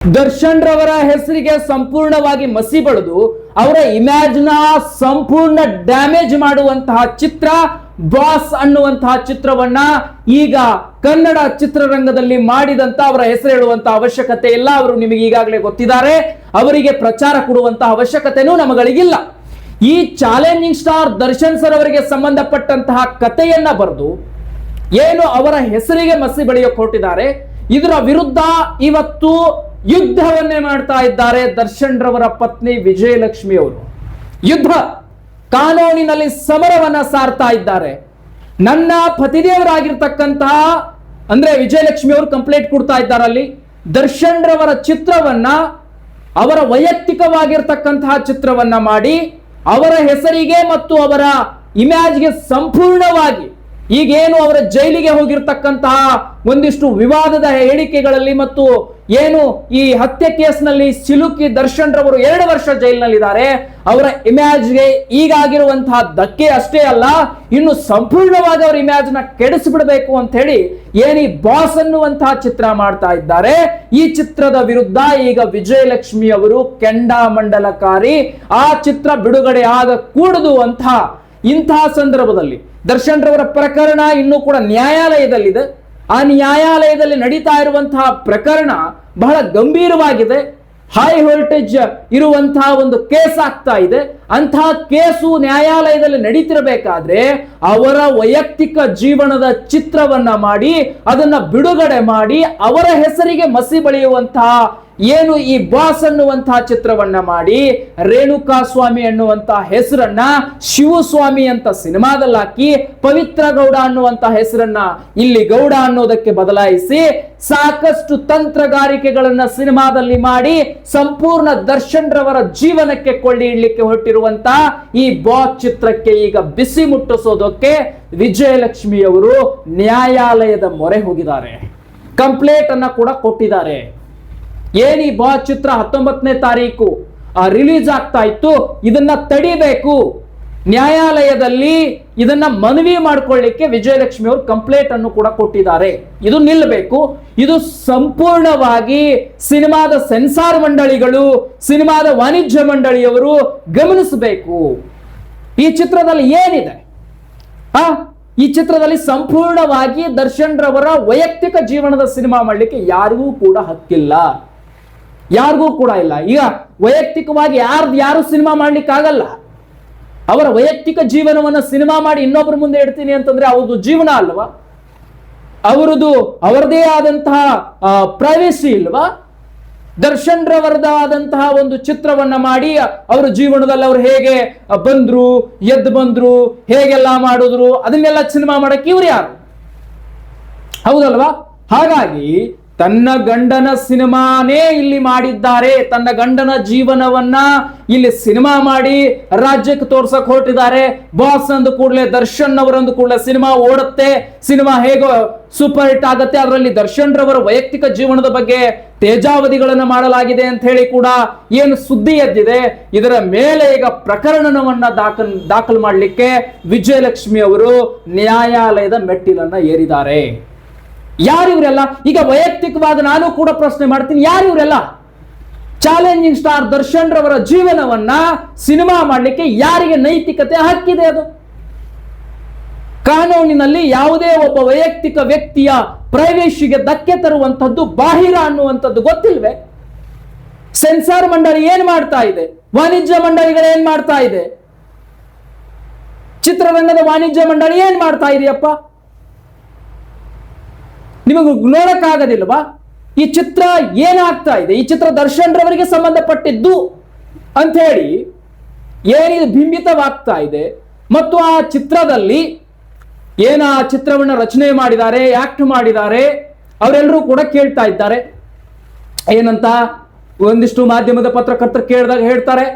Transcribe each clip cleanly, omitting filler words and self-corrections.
ದರ್ಶನ್ ರವರ ಹೆಸರಿಗೆ ಸಂಪೂರ್ಣವಾಗಿ ಮಸಿ ಬಳಿದು ಅವರ ಇಮ್ಯಾಜ್ನ ಸಂಪೂರ್ಣ ಡ್ಯಾಮೇಜ್ ಮಾಡುವಂತಹ ಚಿತ್ರ ಬಾಸ್ ಅನ್ನುವಂತಹ ಚಿತ್ರವನ್ನ ಈಗ ಕನ್ನಡ ಚಿತ್ರರಂಗದಲ್ಲಿ ಮಾಡಿದಂತ ಅವರ ಹೆಸರು ಹೇಳುವಂತಹ ಅವಶ್ಯಕತೆ ಇಲ್ಲ. ಅವರು ನಿಮಗೆ ಈಗಾಗಲೇ ಗೊತ್ತಿದ್ದಾರೆ. ಅವರಿಗೆ ಪ್ರಚಾರ ಕೊಡುವಂತಹ ಅವಶ್ಯಕತೆನೂ ನಮಗಳಿಗಿಲ್ಲ. ಈ ಚಾಲೆಂಜಿಂಗ್ ಸ್ಟಾರ್ ದರ್ಶನ್ ಸರ್ ಅವರಿಗೆ ಸಂಬಂಧಪಟ್ಟಂತಹ ಕಥೆಯನ್ನ ಬರೆದು ಏನು ಅವರ ಹೆಸರಿಗೆ ಮಸಿ ಬಳಿಯೋಕೆ ಹೊರಟಿದ್ದಾರೆ, ಇದರ ವಿರುದ್ಧ ಇವತ್ತು ಯುದ್ಧವನ್ನೇ ಮಾಡ್ತಾ ಇದ್ದಾರೆ ದರ್ಶನ್ ರವರ ಪತ್ನಿ ವಿಜಯಲಕ್ಷ್ಮಿ ಅವರು. ಯುದ್ಧ ಕಾನೂನಿನಲ್ಲಿ ಸಮರವನ್ನ ಸಾರ್ತಾ ಇದ್ದಾರೆ. ನನ್ನ ಪತಿದೇವರಾಗಿರ್ತಕ್ಕಂತಹ ಅಂದ್ರೆ ವಿಜಯಲಕ್ಷ್ಮಿ ಅವರು ಕಂಪ್ಲೇಂಟ್ ಕೊಡ್ತಾ ಇದ್ದಾರೆ. ಅಲ್ಲಿ ದರ್ಶನ್ ರವರ ಚಿತ್ರವನ್ನ ಅವರ ವೈಯಕ್ತಿಕವಾಗಿರ್ತಕ್ಕಂತಹ ಚಿತ್ರವನ್ನ ಮಾಡಿ ಅವರ ಹೆಸರಿಗೆ ಮತ್ತು ಅವರ ಇಮ್ಯಾಜ್ಗೆ ಸಂಪೂರ್ಣವಾಗಿ ಈಗೇನು ಅವರ ಜೈಲಿಗೆ ಹೋಗಿರ್ತಕ್ಕಂತಹ ಒಂದಿಷ್ಟು ವಿವಾದದ ಹೇಳಿಕೆಗಳಲ್ಲಿ ಮತ್ತು ಏನು ಈ ಹತ್ಯೆ ಕೇಸ್ನಲ್ಲಿ ಸಿಲುಕಿ ದರ್ಶನ್ ರವರು 2 ವರ್ಷ ಜೈಲಿನಲ್ಲಿದ್ದಾರೆ. ಅವರ ಇಮ್ಯಾಜ್ಗೆ ಈಗಾಗಿರುವಂತಹ ಧಕ್ಕೆ ಅಷ್ಟೇ ಅಲ್ಲ, ಇನ್ನು ಸಂಪೂರ್ಣವಾಗಿ ಅವರ ಇಮ್ಯಾಜ್ ನ ಕೆಡಿಸಿಬಿಡಬೇಕು ಅಂತ ಹೇಳಿ ಏನಿ ಬಾಸ್ ಅನ್ನುವಂತಹ ಚಿತ್ರ ಮಾಡ್ತಾ ಇದ್ದಾರೆ. ಈ ಚಿತ್ರದ ವಿರುದ್ಧ ಈಗ ವಿಜಯಲಕ್ಷ್ಮಿ ಅವರು ಕೆಂಡಾಮಂಡಲಕಾರಿ. ಆ ಚಿತ್ರ ಬಿಡುಗಡೆ ಆಗ ಕೂಡದು ಅಂತ ಇಂತಹ ಸಂದರ್ಭದಲ್ಲಿ ದರ್ಶನ್ ರವರ ಪ್ರಕರಣ ಇನ್ನೂ ಕೂಡ ನ್ಯಾಯಾಲಯದಲ್ಲಿದೆ. ಆ ನ್ಯಾಯಾಲಯದಲ್ಲಿ ನಡೀತಾ ಇರುವಂತಹ ಪ್ರಕರಣ ಬಹಳ ಗಂಭೀರವಾಗಿದೆ. ಹೈ ವೋಲ್ಟೇಜ್ ಇರುವಂತಹ ಒಂದು ಕೇಸ್ ಆಗ್ತಾ ಇದೆ. ಅಂತಹ ಕೇಸು ನ್ಯಾಯಾಲಯದಲ್ಲಿ ನಡೀತಿರಬೇಕಾದ್ರೆ ಅವರ ವೈಯಕ್ತಿಕ ಜೀವನದ ಚಿತ್ರವನ್ನ ಮಾಡಿ ಅದನ್ನ ಬಿಡುಗಡೆ ಮಾಡಿ ಅವರ ಹೆಸರಿಗೆ ಮಸಿ ಬಳಿಯುವಂತಹ ಏನು ಈ ಬಾಸ್ ಅನ್ನುವಂತಹ ಚಿತ್ರವನ್ನ ಮಾಡಿ ರೇಣುಕಾ ಸ್ವಾಮಿ ಅನ್ನುವಂತಹ ಹೆಸರನ್ನ ಶಿವಸ್ವಾಮಿ ಅಂತ ಸಿನಿಮಾದಲ್ಲಿ ಹಾಕಿ ಪವಿತ್ರ ಗೌಡ ಅನ್ನುವಂತಹ ಹೆಸರನ್ನ ಇಲ್ಲಿ ಗೌಡ ಅನ್ನೋದಕ್ಕೆ ಬದಲಾಯಿಸಿ ಸಾಕಷ್ಟು ತಂತ್ರಗಾರಿಕೆಗಳನ್ನ ಸಿನಿಮಾದಲ್ಲಿ ಮಾಡಿ ಸಂಪೂರ್ಣ ದರ್ಶನ್ ರವರ ಜೀವನಕ್ಕೆ ಕೊಳ್ಳಿ ಇಡ್ಲಿಕ್ಕೆ ಹೊರಟಿರುವಂತಹ ಈ ಬಾಸ್ ಚಿತ್ರಕ್ಕೆ ಈಗ ಬಿಸಿ ಮುಟ್ಟಿಸೋದಕ್ಕೆ ವಿಜಯಲಕ್ಷ್ಮಿ ಅವರು ನ್ಯಾಯಾಲಯದ ಮೊರೆ ಹೋಗಿದ್ದಾರೆ. ಕಂಪ್ಲೇಂಟ್ ಅನ್ನ ಕೂಡ ಕೊಟ್ಟಿದ್ದಾರೆ. ಏನಿ ಬಾಸ್ ಚಿತ್ರ 19ನೇ ತಾರೀಕು ರಿಲೀಸ್ ಆಗ್ತಾ ಇತ್ತು, ಇದನ್ನ ತಡಿಬೇಕು, ನ್ಯಾಯಾಲಯದಲ್ಲಿ ಇದನ್ನ ಮನವಿ ಮಾಡ್ಕೊಳ್ಳಿಕ್ಕೆ ವಿಜಯಲಕ್ಷ್ಮಿ ಅವರು ಕಂಪ್ಲೇಂಟ್ ಅನ್ನು ಕೂಡ ಕೊಟ್ಟಿದ್ದಾರೆ. ಇದು ನಿಲ್ಲಬೇಕು. ಇದು ಸಂಪೂರ್ಣವಾಗಿ ಸಿನಿಮಾದ ಸೆನ್ಸಾರ್ ಮಂಡಳಿಗಳು, ಸಿನಿಮಾದ ವಾಣಿಜ್ಯ ಮಂಡಳಿಯವರು ಗಮನಿಸಬೇಕು. ಈ ಚಿತ್ರದಲ್ಲಿ ಏನಿದೆ, ಈ ಚಿತ್ರದಲ್ಲಿ ಸಂಪೂರ್ಣವಾಗಿ ದರ್ಶನ್ ರವರ ವೈಯಕ್ತಿಕ ಜೀವನದ ಸಿನಿಮಾ ಮಾಡಲಿಕ್ಕೆ ಯಾರಿಗೂ ಕೂಡ ಹಕ್ಕಿಲ್ಲ, ಯಾರಿಗೂ ಕೂಡ ಇಲ್ಲ. ಈಗ ವೈಯಕ್ತಿಕವಾಗಿ ಯಾರು ಸಿನಿಮಾ ಮಾಡ್ಲಿಕ್ಕೆ ಆಗಲ್ಲ. ಅವರ ವೈಯಕ್ತಿಕ ಜೀವನವನ್ನ ಸಿನಿಮಾ ಮಾಡಿ ಇನ್ನೊಬ್ಬರ ಮುಂದೆ ಇಡ್ತೀನಿ ಅಂತಂದ್ರೆ ಅವ್ರದ್ದು ಜೀವನ ಅಲ್ವಾ, ಅವರದೇ ಆದಂತಹ ಪ್ರೈವೇಸಿ ಇಲ್ವಾ? ದರ್ಶನ್ ರವರದಾದಂತಹ ಒಂದು ಚಿತ್ರವನ್ನ ಮಾಡಿ ಅವರ ಜೀವನದಲ್ಲಿ ಅವ್ರು ಹೇಗೆ ಬಂದ್ರು, ಎದ್ದು ಬಂದ್ರು, ಹೇಗೆಲ್ಲ ಮಾಡಿದ್ರು, ಅದನ್ನೆಲ್ಲ ಸಿನಿಮಾ ಮಾಡಕ್ಕೆ ಇವ್ರು ಯಾರು? ಹೌದಲ್ವಾ? ಹಾಗಾಗಿ ತನ್ನ ಗಂಡನ ಸಿನಿಮಾನೇ ಇಲ್ಲಿ ಮಾಡಿದ್ದಾರೆ. ತನ್ನ ಗಂಡನ ಜೀವನವನ್ನ ಇಲ್ಲಿ ಸಿನಿಮಾ ಮಾಡಿ ರಾಜ್ಯಕ್ಕೆ ತೋರ್ಸಕ್ ಹೊರಟಿದ್ದಾರೆ. ಬಾಸ್ ಅಂದ ಕೂಡಲೇ ದರ್ಶನ್ ಅವರಂದು ಕೂಡಲೇ ಸಿನಿಮಾ ಓಡುತ್ತೆ, ಸಿನಿಮಾ ಹೇಗೋ ಸೂಪರ್ ಹಿಟ್ ಆಗುತ್ತೆ. ಅದರಲ್ಲಿ ದರ್ಶನ್ ರವರ ವೈಯಕ್ತಿಕ ಜೀವನದ ಬಗ್ಗೆ ತೇಜಾವಧಿಗಳನ್ನ ಮಾಡಲಾಗಿದೆ ಅಂತ ಹೇಳಿ ಕೂಡ ಏನು ಸುದ್ದಿ ಎದ್ದಿದೆ. ಇದರ ಮೇಲೆ ಈಗ ಪ್ರಕರಣವನ್ನ ದಾಖಲು ಮಾಡಲಿಕ್ಕೆ ವಿಜಯಲಕ್ಷ್ಮಿ ಅವರು ನ್ಯಾಯಾಲಯದ ಮೆಟ್ಟಿಲನ್ನ ಏರಿದ್ದಾರೆ. ಯಾರು ಇವರೆಲ್ಲ? ಈಗ ವೈಯಕ್ತಿಕವಾಗಿ ನಾನು ಕೂಡ ಪ್ರಶ್ನೆ ಮಾಡ್ತೀನಿ, ಯಾರು ಇವರೆಲ್ಲ? ಚಾಲೆಂಜಿಂಗ್ ಸ್ಟಾರ್ ದರ್ಶನ್ ರವರ ಜೀವನವನ್ನ ಸಿನಿಮಾ ಮಾಡಲಿಕ್ಕೆ ಯಾರಿಗೆ ನೈತಿಕತೆ ಹಕ್ಕಿದೆ? ಅದು ಕಾನೂನಿನಲ್ಲಿ ಯಾವುದೇ ಒಬ್ಬ ವೈಯಕ್ತಿಕ ವ್ಯಕ್ತಿಯ ಪ್ರೈವೇಸಿಗೆ ಧಕ್ಕೆ ತರುವಂತದ್ದು ಬಾಹಿರ ಅನ್ನುವಂಥದ್ದು ಗೊತ್ತಿಲ್ವೇ? ಸೆನ್ಸಾರ್ ಮಂಡಳಿ ಏನ್ ಮಾಡ್ತಾ ಇದೆ? ವಾಣಿಜ್ಯ ಮಂಡಳಿಗಳು ಏನ್ ಮಾಡ್ತಾ ಇದೆ? ಚಿತ್ರರಂಗದ ವಾಣಿಜ್ಯ ಮಂಡಳಿ ಏನ್ ಮಾಡ್ತಾ ಇದೆಯಪ್ಪ? ನಿಮಗೆ ನೋಡಕ್ಕಾಗದಿಲ್ವಾ? ಈ ಚಿತ್ರ ಏನಾಗ್ತಾ ಇದೆ? ಈ ಚಿತ್ರ ದರ್ಶನ್ ರವರಿಗೆ ಸಂಬಂಧಪಟ್ಟಿದ್ದು ಅಂತ ಹೇಳಿ ಏನಿದು ಬಿಂಬಿತವಾಗ್ತಾ ಇದೆ. ಮತ್ತು ಆ ಚಿತ್ರದಲ್ಲಿ ಏನ ಚಿತ್ರವನ್ನ ರಚನೆ ಮಾಡಿದ್ದಾರೆ, ಆಕ್ಟ್ ಮಾಡಿದ್ದಾರೆ, ಅವರೆಲ್ಲರೂ ಕೂಡ ಕೇಳ್ತಾ ಇದ್ದಾರೆ. ಏನಂತ ಒಂದಿಷ್ಟು ಮಾಧ್ಯಮದ ಪತ್ರಕರ್ತರು ಕೇಳಿದಾಗ ಹೇಳ್ತಾರೆ,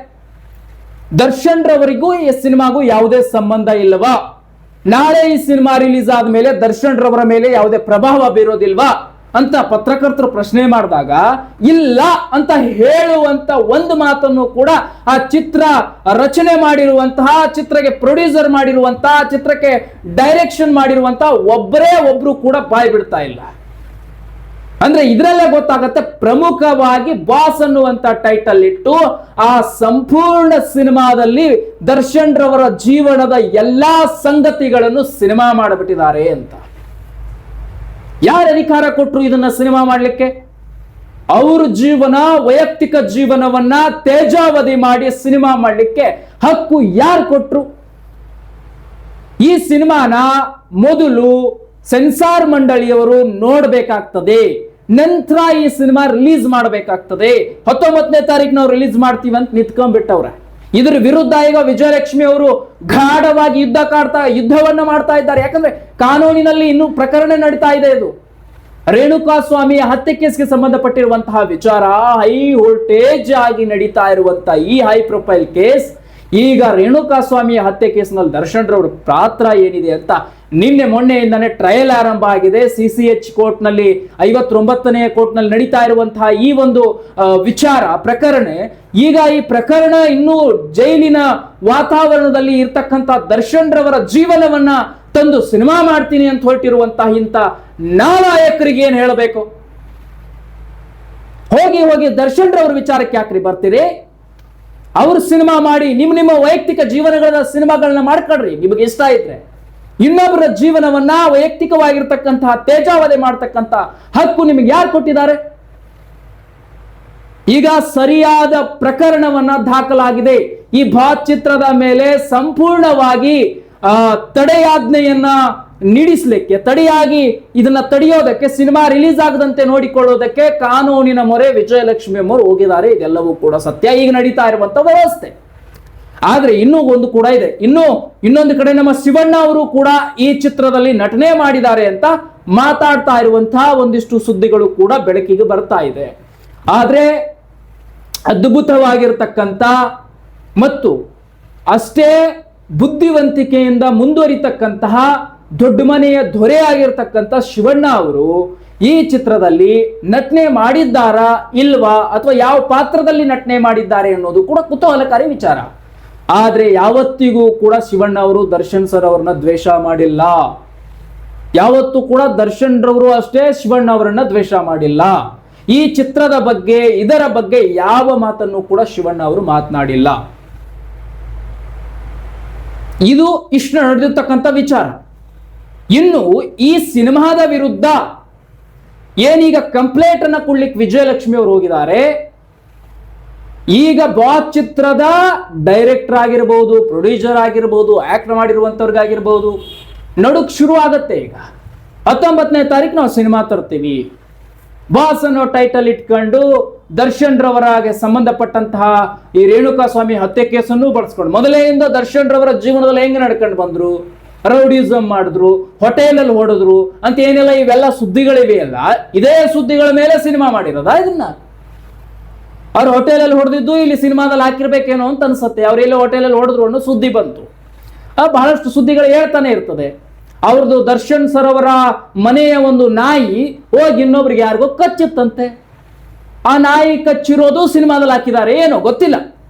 ದರ್ಶನ್ ರವರಿಗೂ ಈ ಸಿನಿಮಾಗೂ ಯಾವುದೇ ಸಂಬಂಧ ಇಲ್ಲವಾ? ನಾಳೆ ಈ ಸಿನಿಮಾ ರಿಲೀಸ್ ಆದ್ಮೇಲೆ ದರ್ಶನ್ ರವರ ಮೇಲೆ ಯಾವುದೇ ಪ್ರಭಾವ ಬೀರೋದಿಲ್ವಾ ಅಂತ ಪತ್ರಕರ್ತರು ಪ್ರಶ್ನೆ ಮಾಡಿದಾಗ ಇಲ್ಲ ಅಂತ ಹೇಳುವಂತ ಒಂದು ಮಾತನ್ನು ಕೂಡ ಆ ಚಿತ್ರ ರಚನೆ ಮಾಡಿರುವಂತಹ, ಚಿತ್ರಕ್ಕೆ ಪ್ರೊಡ್ಯೂಸರ್ ಮಾಡಿರುವಂತಹ, ಚಿತ್ರಕ್ಕೆ ಡೈರೆಕ್ಷನ್ ಮಾಡಿರುವಂತಹ ಒಬ್ಬರು ಕೂಡ ಬಾಯಿ ಬಿಡ್ತಾ ಇಲ್ಲ. ಅಂದ್ರೆ ಇದರಲ್ಲೇ ಗೊತ್ತಾಗತ್ತೆ, ಪ್ರಮುಖವಾಗಿ ಬಾಸ್ ಅನ್ನುವಂತ ಟೈಟಲ್ ಇಟ್ಟು ಆ ಸಂಪೂರ್ಣ ಸಿನಿಮಾದಲ್ಲಿ ದರ್ಶನ್ ರವರ ಜೀವನದ ಎಲ್ಲಾ ಸಂಗತಿಗಳನ್ನು ಸಿನಿಮಾ ಮಾಡಿಬಿಟ್ಟಿದ್ದಾರೆ ಅಂತ. ಯಾರು ಅಧಿಕಾರ ಕೊಟ್ರು ಇದನ್ನ ಸಿನಿಮಾ ಮಾಡ್ಲಿಕ್ಕೆ? ಅವ್ರ ಜೀವನ, ವೈಯಕ್ತಿಕ ಜೀವನವನ್ನ ತೇಜಾವಧಿ ಮಾಡಿ ಸಿನಿಮಾ ಮಾಡ್ಲಿಕ್ಕೆ ಹಕ್ಕು ಯಾರು ಕೊಟ್ರು? ಈ ಸಿನಿಮಾನ ಮೊದಲು ಸೆನ್ಸಾರ್ ಮಂಡಳಿಯವರು ನೋಡ್ಬೇಕಾಗ್ತದೆ, ನಂತರ ಈ ಸಿನಿಮಾ ರಿಲೀಸ್ ಮಾಡಬೇಕಾಗ್ತದೆ. 19ನೇ ತಾರೀಕು ನಾವು ರಿಲೀಸ್ ಮಾಡ್ತೀವಿ ಅಂತ ನಿಂತ್ಕೊಂಡ್ಬಿಟ್ಟವ್ರೆ. ಇದ್ರ ವಿರುದ್ಧ ಈಗ ವಿಜಯಲಕ್ಷ್ಮಿ ಅವರು ಗಾಢವಾಗಿ ಯುದ್ಧವನ್ನ ಮಾಡ್ತಾ ಇದ್ದಾರೆ. ಯಾಕಂದ್ರೆ ಕಾನೂನಿನಲ್ಲಿ ಇನ್ನೂ ಪ್ರಕರಣ ನಡೀತಾ ಇದೆ. ಇದು ರೇಣುಕಾ ಸ್ವಾಮಿಯ ಹತ್ಯೆ ಕೇಸ್ಗೆ ಸಂಬಂಧಪಟ್ಟಿರುವಂತಹ ವಿಚಾರ, ಹೈ ವೋಲ್ಟೇಜ್ ಆಗಿ ನಡೀತಾ ಇರುವಂತಹ ಈ ಹೈ ಪ್ರೊಫೈಲ್ ಕೇಸ್, ಈಗ ರೇಣುಕಾ ಸ್ವಾಮಿಯ ಹತ್ಯೆ ಕೇಸ್ನಲ್ಲಿ ದರ್ಶನ್ ರವರ ಪಾತ್ರ ಏನಿದೆ ಅಂತ ನಿನ್ನೆ ಮೊನ್ನೆಯಿಂದಾನೆ ಟ್ರಯಲ್ ಆರಂಭ ಆಗಿದೆ. CCH ಕೋರ್ಟ್ನಲ್ಲಿ 59ನೇ ಕೋರ್ಟ್ನಲ್ಲಿ ನಡೀತಾ ಇರುವಂತಹ ಈ ಒಂದು ಪ್ರಕರಣ, ಈಗ ಈ ಪ್ರಕರಣ ಇನ್ನೂ ಜೈಲಿನ ವಾತಾವರಣದಲ್ಲಿ ಇರ್ತಕ್ಕಂಥ ದರ್ಶನ್ ರವರ ಜೀವನವನ್ನ ತಂದು ಸಿನಿಮಾ ಮಾಡ್ತೀನಿ ಅಂತ ಹೊರಟಿರುವಂತಹ ಇಂಥ ನಾಲಾಯಕರಿಗೆ ಏನ್ ಹೇಳಬೇಕು? ಹೋಗಿ ದರ್ಶನ್ ರವರ ವಿಚಾರಕ್ಕೆ ಯಾಕ್ರಿ ಬರ್ತೀರಿ? ಅವ್ರ ಸಿನಿಮಾ ಮಾಡಿ ನಿಮ್ಮ ವೈಯಕ್ತಿಕ ಜೀವನಗಳ ಸಿನಿಮಾಗಳನ್ನ ಮಾಡ್ಕೊಳ್ರಿ ನಿಮಗೆ ಇಷ್ಟ ಇದ್ರೆ. ಇನ್ನೊಬ್ಬರ ಜೀವನವನ್ನ ವೈಯಕ್ತಿಕವಾಗಿರ್ತಕ್ಕಂತಹ ತೇಜಾವಧೆ ಮಾಡ್ತಕ್ಕಂಥ ಹಕ್ಕು ನಿಮಗೆ ಯಾರು ಕೊಟ್ಟಿದ್ದಾರೆ? ಈಗ ಸರಿಯಾದ ಪ್ರಕರಣವನ್ನ ದಾಖಲಾಗಿದೆ. ಈ ಬಾತ್ ಚಿತ್ರದ ಮೇಲೆ ಸಂಪೂರ್ಣವಾಗಿ ತಡೆಯಾಜ್ಞೆಯನ್ನ ನೀಡಿಸ್ಲಿಕ್ಕೆ, ಇದನ್ನ ತಡೆಯೋದಕ್ಕೆ, ಸಿನಿಮಾ ರಿಲೀಸ್ ಆಗದಂತೆ ನೋಡಿಕೊಳ್ಳೋದಕ್ಕೆ ಕಾನೂನಿನ ಮೊರೆ ವಿಜಯಲಕ್ಷ್ಮಿ ಅವರು ಹೋಗಿದ್ದಾರೆ. ಇದೆಲ್ಲವೂ ಕೂಡ ಸತ್ಯ, ಈಗ ನಡೀತಾ ಇರುವಂತ ವ್ಯವಸ್ಥೆ. ಆದ್ರೆ ಇನ್ನೂ ಒಂದು ಕೂಡ ಇದೆ. ಇನ್ನೊಂದು ಕಡೆ ನಮ್ಮ ಶಿವಣ್ಣ ಅವರು ಕೂಡ ಈ ಚಿತ್ರದಲ್ಲಿ ನಟನೆ ಮಾಡಿದ್ದಾರೆ ಅಂತ ಮಾತಾಡ್ತಾ ಇರುವಂತಹ ಒಂದಿಷ್ಟು ಸುದ್ದಿಗಳು ಕೂಡ ಬೆಳಕಿಗೆ ಬರ್ತಾ ಇದೆ. ಆದ್ರೆ ಅದ್ಭುತವಾಗಿರ್ತಕ್ಕಂಥ ಮತ್ತು ಅಷ್ಟೇ ಬುದ್ಧಿವಂತಿಕೆಯಿಂದ ಮುಂದುವರಿತಕ್ಕಂತಹ ದೊಡ್ಡ ಮನೆಯ ದೊರೆ ಆಗಿರ್ತಕ್ಕಂಥ ಶಿವಣ್ಣ ಅವರು ಈ ಚಿತ್ರದಲ್ಲಿ ನಟನೆ ಮಾಡಿದ್ದಾರಾ ಇಲ್ವಾ, ಅಥವಾ ಯಾವ ಪಾತ್ರದಲ್ಲಿ ನಟನೆ ಮಾಡಿದ್ದಾರೆ ಅನ್ನೋದು ಕೂಡ ಕುತೂಹಲಕಾರಿ ವಿಚಾರ. ಆದ್ರೆ ಯಾವತ್ತಿಗೂ ಕೂಡ ಶಿವಣ್ಣ ಅವರು ದರ್ಶನ್ ಸರ್ ಅವ್ರನ್ನ ದ್ವೇಷ ಮಾಡಿಲ್ಲ. ಯಾವತ್ತೂ ಕೂಡ ದರ್ಶನ್ ರವರು ಅಷ್ಟೇ ಶಿವಣ್ಣ ಅವರನ್ನ ದ್ವೇಷ ಮಾಡಿಲ್ಲ. ಈ ಚಿತ್ರದ ಬಗ್ಗೆ, ಇದರ ಬಗ್ಗೆ ಯಾವ ಮಾತನ್ನು ಕೂಡ ಶಿವಣ್ಣ ಅವರು ಮಾತನಾಡಿಲ್ಲ. ಇದು ಇಷ್ಟು ನಡೆದಿರ್ತಕ್ಕಂಥ ವಿಚಾರ. ಇನ್ನು ಈ ಸಿನಿಮಾದ ವಿರುದ್ಧ ಏನೀಗ ಕಂಪ್ಲೇಂಟ್ ಅನ್ನ ಕೊಡ್ಲಿಕ್ಕೆ ವಿಜಯಲಕ್ಷ್ಮಿ ಅವರು ಹೋಗಿದ್ದಾರೆ. ಈಗ ಬಾತ್ ಚಿತ್ರದ ಡೈರೆಕ್ಟರ್ ಆಗಿರ್ಬೋದು, ಪ್ರೊಡ್ಯೂಸರ್ ಆಗಿರ್ಬೋದು, ಆಕ್ಟ್ ಮಾಡಿರುವಂತವ್ರಿಗಾಗಿರ್ಬೋದು ನಡುಕ್ ಶುರು ಆಗತ್ತೆ. ಈಗ 19ನೇ ತಾರೀಕು ನಾವು ಸಿನಿಮಾ ತರ್ತೀವಿ, ಬಾಸ್ ಅನ್ನೋ ಟೈಟಲ್ ಇಟ್ಕೊಂಡು ದರ್ಶನ್ ರವರಾಗೆ ಸಂಬಂಧಪಟ್ಟಂತಹ ಈ ರೇಣುಕಾ ಸ್ವಾಮಿ ಹತ್ಯೆ ಕೇಸನ್ನು ಬಳಸ್ಕೊಂಡು, ಮೊದಲೆಯಿಂದ ದರ್ಶನ್ ರವರ ಜೀವನದಲ್ಲಿ ಹೆಂಗೆ ನಡ್ಕೊಂಡು ಬಂದ್ರು, ರೌಡಿಸಮ್ ಮಾಡಿದ್ರು, ಹೋಟೆಲಲ್ಲಿ ಹೊಡೆದ್ರು ಅಂತ ಏನೆಲ್ಲ ಇವೆಲ್ಲ ಸುದ್ದಿಗಳಿವೆಯಲ್ಲ, ಇದೇ ಸುದ್ದಿಗಳ ಮೇಲೆ ಸಿನಿಮಾ ಮಾಡಿರೋದ? ಇದನ್ನ ಅವ್ರು ಹೋಟೆಲಲ್ಲಿ ಹೊಡೆದಿದ್ದು ಇಲ್ಲಿ ಸಿನಿಮಾದಲ್ಲಿ ಹಾಕಿರ್ಬೇಕೇನೋ ಅಂತ ಅನ್ಸುತ್ತೆ. ಅವ್ರೆಲ್ಲ ಹೋಟೆಲಲ್ಲಿ ಹೊಡೆದ್ರು ಅನ್ನೋ ಸುದ್ದಿ ಬಂತು. ಬಹಳಷ್ಟು ಸುದ್ದಿಗಳು ಹೇಳ್ತಾನೆ ಇರ್ತದೆ. ಅವ್ರದ್ದು ದರ್ಶನ್ ಸರ್ ಅವರ ಮನೆಯ ಒಂದು ನಾಯಿ ಹೋಗಿ ಇನ್ನೊಬ್ರಿಗೆ ಯಾರಿಗೋ ಕಚ್ಚಿತ್ತಂತೆ. ಆ ನಾಯಿ ಕಚ್ಚಿರೋದು ಸಿನಿಮಾದಲ್ಲಿ ಹಾಕಿದ್ದಾರೆ, ಏನೋ ಗೊತ್ತಿಲ್ಲ.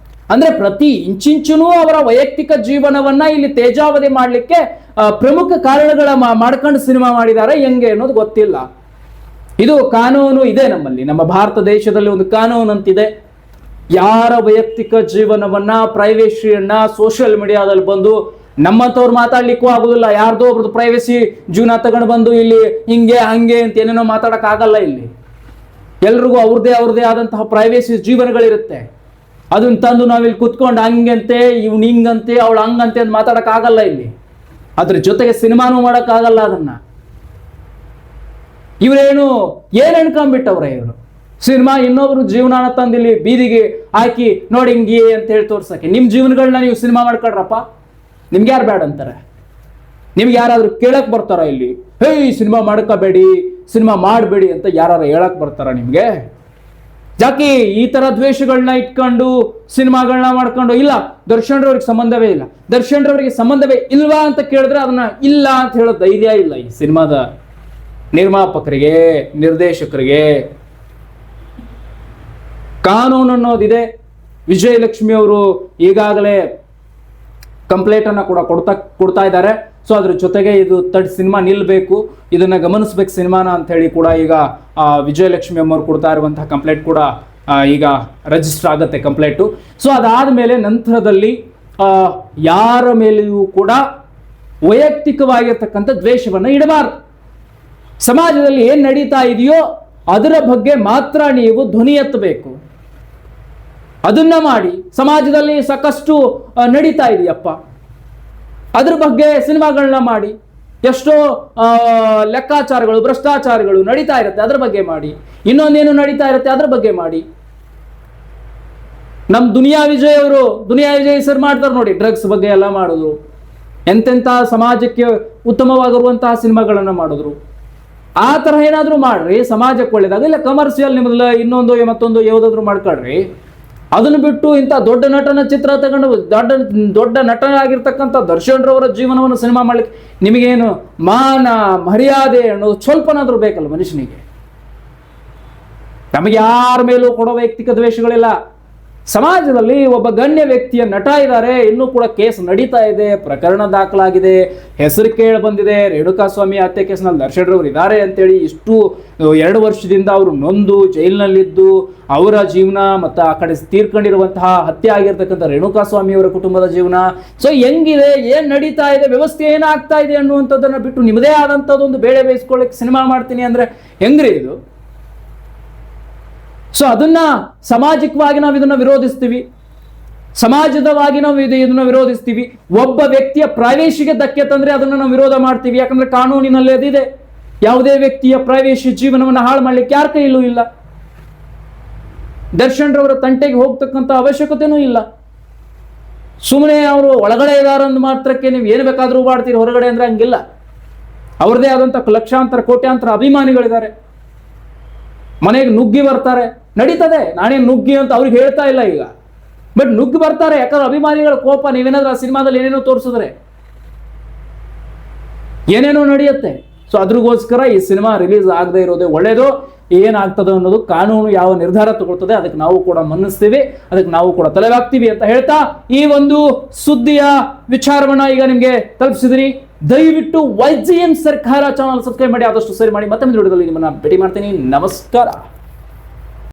ಅಂದ್ರೆ ಪ್ರತಿ ಇಂಚಿಂಚೂ ಅವರ ವೈಯಕ್ತಿಕ ಜೀವನವನ್ನ ಇಲ್ಲಿ ತೇಜಾವಧಿ ಮಾಡ್ಲಿಕ್ಕೆ ಪ್ರಮುಖ ಕಾರಣಗಳ ಮಾಡ್ಕೊಂಡು ಸಿನಿಮಾ ಮಾಡಿದ್ದಾರೆ, ಹೆಂಗೆ ಅನ್ನೋದು ಗೊತ್ತಿಲ್ಲ. ಇದು ಕಾನೂನು ಇದೆ ನಮ್ಮಲ್ಲಿ, ನಮ್ಮ ಭಾರತ ದೇಶದಲ್ಲಿ ಒಂದು ಕಾನೂನು ಅಂತಿದೆ. ಯಾರ ವೈಯಕ್ತಿಕ ಜೀವನವನ್ನ, ಪ್ರೈವೇಸಿಯನ್ನ ಸೋಷಿಯಲ್ ಮೀಡಿಯಾದಲ್ಲಿ ಬಂದು ನಮ್ಮಂತವ್ರು ಮಾತಾಡ್ಲಿಕ್ಕೂ ಆಗುದಿಲ್ಲ. ಯಾರ್ದೋ ಒಬ್ರದ್ದು ಪ್ರೈವೇಸಿ ಜೀವನ ತಗೊಂಡು ಬಂದು ಇಲ್ಲಿ ಹಿಂಗೆ ಹಂಗೆ ಅಂತ ಏನೇನೋ ಮಾತಾಡಕ್ ಆಗಲ್ಲ. ಇಲ್ಲಿ ಎಲ್ರಿಗೂ ಅವ್ರದೇ ಆದಂತಹ ಪ್ರೈವೇಸಿ ಜೀವನಗಳಿರುತ್ತೆ. ಅದನ್ನ ತಂದು ನಾವಿಲ್ಲಿ ಕುತ್ಕೊಂಡು ಹಂಗಂತೆ, ಇವ್ನು ಹಿಂಗಂತೆ, ಅವಳು ಹಂಗಂತೆ ಅಂತ ಮಾತಾಡಕ್ ಆಗಲ್ಲ. ಇಲ್ಲಿ ಅದ್ರ ಜೊತೆಗೆ ಸಿನಿಮಾನು ಮಾಡಕ್ ಆಗಲ್ಲ. ಅದನ್ನ ಇವ್ರೇನು ಏನ್ ಅನ್ಕೊಂಡ್ಬಿಟ್ಟವ್ರೆ ಇವರು, ಸಿನಿಮಾ ಇನ್ನೊಬ್ರು ಜೀವನ ತಂದು ಇಲ್ಲಿ ಬೀದಿಗೆ ಹಾಕಿ ನೋಡಿ ಹಿಂಗಿ ಅಂತ ಹೇಳಿ ತೋರ್ಸಕ್ಕೆ. ನಿಮ್ ಜೀವನಗಳನ್ನ ನೀವು ಸಿನಿಮಾ ಮಾಡ್ಕೊಳ್ರಪ್ಪ, ನಿಮ್ಗೆ ಯಾರು ಬೇಡ ಅಂತಾರೆ? ನಿಮ್ಗೆ ಯಾರಾದ್ರೂ ಕೇಳಕ್ ಬರ್ತಾರ ಇಲ್ಲಿ, ಹೇ ಸಿನಿಮಾ ಮಾಡ್ಕೋಬೇಡಿ, ಸಿನಿಮಾ ಮಾಡಬೇಡಿ ಅಂತ ಯಾರು ಹೇಳಕ್ ಬರ್ತಾರ ನಿಮ್ಗೆ? ಜಾಕಿ ಈ ತರ ದ್ವೇಷಗಳನ್ನ ಇಟ್ಕೊಂಡು ಸಿನಿಮಾಗಳನ್ನ ಮಾಡ್ಕೊಂಡು, ಇಲ್ಲ ದರ್ಶನ್ ರವ್ರಿಗೆ ಸಂಬಂಧವೇ ಇಲ್ಲ, ದರ್ಶನ್ ರವರಿಗೆ ಸಂಬಂಧವೇ ಇಲ್ವಾ ಅಂತ ಕೇಳಿದ್ರೆ ಅದನ್ನ ಇಲ್ಲ ಅಂತ ಹೇಳೋ ಧೈರ್ಯ ಇಲ್ಲ ಈ ಸಿನಿಮಾದ ನಿರ್ಮಾಪಕರಿಗೆ, ನಿರ್ದೇಶಕರಿಗೆ. ಕಾನೂನು ಅನ್ನೋದಿದೆ. ವಿಜಯಲಕ್ಷ್ಮಿ ಅವರು ಈಗಾಗಲೇ ಕಂಪ್ಲೇಂಟ್ ಅನ್ನ ಕೂಡ ಕೊಡ್ತಾ ಇದ್ದಾರೆ. ಸೊ ಅದ್ರ ಜೊತೆಗೆ ಇದು ಸಿನಿಮಾ ನಿಲ್ಲಬೇಕು, ಇದನ್ನ ಗಮನಿಸ್ಬೇಕು ಸಿನಿಮಾನ ಅಂತ ಹೇಳಿ ಕೂಡ ಈಗ ವಿಜಯಲಕ್ಷ್ಮಿ ಅಮ್ಮವ್ರು ಕೊಡ್ತಾ ಇರುವಂತಹ ಕಂಪ್ಲೇಂಟ್ ಕೂಡ ಈಗ ರಿಜಿಸ್ಟರ್ ಆಗುತ್ತೆ ಕಂಪ್ಲೇಂಟು. ಸೊ ಅದಾದಮೇಲೆ ನಂತರದಲ್ಲಿ ಯಾರ ಮೇಲೆಯೂ ಕೂಡ ವೈಯಕ್ತಿಕವಾಗಿರ್ತಕ್ಕಂಥ ದ್ವೇಷವನ್ನು ಇಡಬಾರ್ದು. ಸಮಾಜದಲ್ಲಿ ಏನು ನಡೀತಾ ಇದೆಯೋ ಅದರ ಬಗ್ಗೆ ಮಾತ್ರ ನೀವು ಧ್ವನಿ ಎತ್ತಬೇಕು. ಅದನ್ನ ಮಾಡಿ. ಸಮಾಜದಲ್ಲಿ ಸಾಕಷ್ಟು ನಡೀತಾ ಇದೆಯಪ್ಪ, ಅದ್ರ ಬಗ್ಗೆ ಸಿನಿಮಾಗಳನ್ನ ಮಾಡಿ. ಎಷ್ಟೋ ಲೆಕ್ಕಾಚಾರಗಳು, ಭ್ರಷ್ಟಾಚಾರಗಳು ನಡೀತಾ ಇರುತ್ತೆ, ಅದ್ರ ಬಗ್ಗೆ ಮಾಡಿ. ಇನ್ನೊಂದೇನು ನಡೀತಾ ಇರುತ್ತೆ, ಅದ್ರ ಬಗ್ಗೆ ಮಾಡಿ. ನಮ್ಮ ದುನಿಯಾ ವಿಜಯ್ ಸರ್ ಮಾಡ್ತಾರೆ ನೋಡಿ, ಡ್ರಗ್ಸ್ ಬಗ್ಗೆ ಎಲ್ಲ ಮಾಡೋದು, ಎಂತೆಂಥ ಸಮಾಜಕ್ಕೆ ಉತ್ತಮವಾಗಿರುವಂತಹ ಸಿನಿಮಾಗಳನ್ನ ಮಾಡಿದ್ರು. ಆ ತರಹ ಏನಾದರೂ ಮಾಡ್ರಿ, ಸಮಾಜಕ್ಕೆ ಒಳ್ಳೇದಾಗ. ಇಲ್ಲ ಕಮರ್ಷಿಯಲ್ ನಿಮ್ಮದಲ್ಲ ಇನ್ನೊಂದು ಮತ್ತೊಂದು ಯಾವುದಾದ್ರು ಮಾಡ್ಕೊಳ್ರಿ. ಅದನ್ನು ಬಿಟ್ಟು ಇಂಥ ದೊಡ್ಡ ನಟನ ಚಿತ್ರ ತಗೊಂಡು ದೊಡ್ಡ ನಟನಾಗಿರ್ತಕ್ಕಂಥ ದರ್ಶನ್ರವರ ಜೀವನವನ್ನು ಸಿನಿಮಾ ಮಾಡ್ಲಿಕ್ಕೆ ನಿಮಗೇನು ಮಾನ ಮರ್ಯಾದೆ ಅನ್ನೋದು ಸ್ವಲ್ಪನಾದ್ರೂ ಬೇಕಲ್ಲ ಮನುಷ್ಯನಿಗೆ. ನಮಗೆ ಯಾರ ಮೇಲೂ ಕೊಡೋ ವೈಯಕ್ತಿಕ ದ್ವೇಷಗಳಿಲ್ಲ. ಸಮಾಜದಲ್ಲಿ ಒಬ್ಬ ಗಣ್ಯ ವ್ಯಕ್ತಿಯ ನಟ ಇದ್ದಾರೆ, ಇನ್ನೂ ಕೂಡ ಕೇಸ್ ನಡೀತಾ ಇದೆ, ಪ್ರಕರಣ ದಾಖಲಾಗಿದೆ, ಹೆಸರು ಕೇಳಿ ಬಂದಿದೆ. ರೇಣುಕಾಸ್ವಾಮಿ ಹತ್ಯೆ ಕೇಸ್ನಲ್ಲಿ ದರ್ಶನ್ರವರು ಇದ್ದಾರೆ ಅಂತೇಳಿ 2 ವರ್ಷದಿಂದ ಅವರು ನೊಂದು ಜೈಲಿನಲ್ಲಿದ್ದು ಅವರ ಜೀವನ ಮತ್ತು ಆ ಕಡೆ ತೀರ್ಕೊಂಡಿರುವಂತಹ ಹತ್ಯೆ ಆಗಿರ್ತಕ್ಕಂಥ ರೇಣುಕಾಸ್ವಾಮಿ ಅವರ ಕುಟುಂಬದ ಜೀವನ. ಸೊ ಹೆಂಗಿದೆ, ಏನು ನಡೀತಾ ಇದೆ, ವ್ಯವಸ್ಥೆ ಏನಾಗ್ತಾ ಇದೆ ಅನ್ನುವಂಥದ್ದನ್ನು ಬಿಟ್ಟು ನಿಮ್ಮದೇ ಆದಂಥದ್ದೊಂದು ಬೇಳೆ ಬೇಯಿಸ್ಕೊಳ್ಳಿಕ್ಕೆ ಸಿನಿಮಾ ಮಾಡ್ತೀನಿ ಅಂದರೆ ಹೆಂಗ್ರಿ ಇದು? ಸೊ ಅದನ್ನ ಸಾಮಾಜಿಕವಾಗಿ ನಾವು ಇದನ್ನ ವಿರೋಧಿಸ್ತೀವಿ, ಸಮಾಜದವಾಗಿ ನಾವು ಇದನ್ನ ವಿರೋಧಿಸ್ತೀವಿ. ಒಬ್ಬ ವ್ಯಕ್ತಿಯ ಪ್ರೈವೇಶಿಗೆ ಧಕ್ಕೆ ತಂದ್ರೆ ಅದನ್ನ ನಾವು ವಿರೋಧ ಮಾಡ್ತೀವಿ. ಯಾಕಂದ್ರೆ ಕಾನೂನಿನಲ್ಲಿ ಅದಿದೆ, ಯಾವುದೇ ವ್ಯಕ್ತಿಯ ಪ್ರೈವೇಶಿ ಜೀವನವನ್ನು ಹಾಳು ಮಾಡ್ಲಿಕ್ಕೆ ಯಾರ ಕೈಲೂ ಇಲ್ಲ. ದರ್ಶನ್ರವರ ತಂಟೆಗೆ ಹೋಗ್ತಕ್ಕಂಥ ಅವಶ್ಯಕತೆನೂ ಇಲ್ಲ. ಸುಮ್ಮನೆ ಅವರು ಒಳಗಡೆ ಇದಾರಂದು ಮಾತ್ರಕ್ಕೆ ನೀವು ಏನು ಬೇಕಾದರೂ ಮಾಡ್ತೀರಿ, ಹೊರಗಡೆ ಅಂದ್ರೆ ಹಂಗಿಲ್ಲ. ಅವ್ರದೇ ಆದಂಥ ಲಕ್ಷಾಂತರ ಕೋಟ್ಯಾಂತರ ಅಭಿಮಾನಿಗಳಿದ್ದಾರೆ, ಮನೆಗೆ ನುಗ್ಗಿ ಬರ್ತಾರೆ, ನಡೀತದೆ. ನಾನೇನು ನುಗ್ಗಿ ಅಂತ ಅವ್ರಿಗೆ ಹೇಳ್ತಾ ಇಲ್ಲ ಈಗ, ಬಟ್ ನುಗ್ಗಿ ಬರ್ತಾರೆ. ಯಾಕಂದ್ರೆ ಅಭಿಮಾನಿಗಳ ಕೋಪ, ನೀವೇನಾದ್ರೂ ಆ ಸಿನಿಮಾದಲ್ಲಿ ಏನೇನೋ ತೋರಿಸಿದ್ರೆ ಏನೇನೋ ನಡೆಯುತ್ತೆ. ಸೊ ಅದ್ರಿಗೋಸ್ಕರ ಈ ಸಿನಿಮಾ ರಿಲೀಸ್ ಆಗದೆ ಇರೋದೇ ಒಳ್ಳೇದು. ಏನಾಗ್ತದೆ ಅನ್ನೋದು ಕಾನೂನು ಯಾವ ನಿರ್ಧಾರ ತಗೊಳ್ತದೆ ಅದಕ್ಕೆ ನಾವು ಕೂಡ ಮನ್ನಿಸ್ತೀವಿ, ಅದಕ್ಕೆ ನಾವು ಕೂಡ ತಲೆಬಾಗ್ತೀವಿ ಅಂತ ಹೇಳ್ತಾ ಈ ಒಂದು ಸುದ್ದಿಯ ವಿಚಾರವನ್ನ ಈಗ ನಿಮ್ಗೆ ತಲುಪಿಸಿದ್ರಿ. ದಯವಿಟ್ಟು YGN ಸರ್ಕಾರ ಚಾನಲ್ ಸಬ್ಸ್ಕ್ರೈಬ್ ಮಾಡಿ, ಆದಷ್ಟು ಸರಿ ಮಾಡಿ. ಮತ್ತೆ ಮುಂದಿನ ವಿಡಿಯೋದಲ್ಲಿ ನಿಮ್ಮನ್ನ ಭೇಟಿ ಮಾಡ್ತೀನಿ. ನಮಸ್ಕಾರ.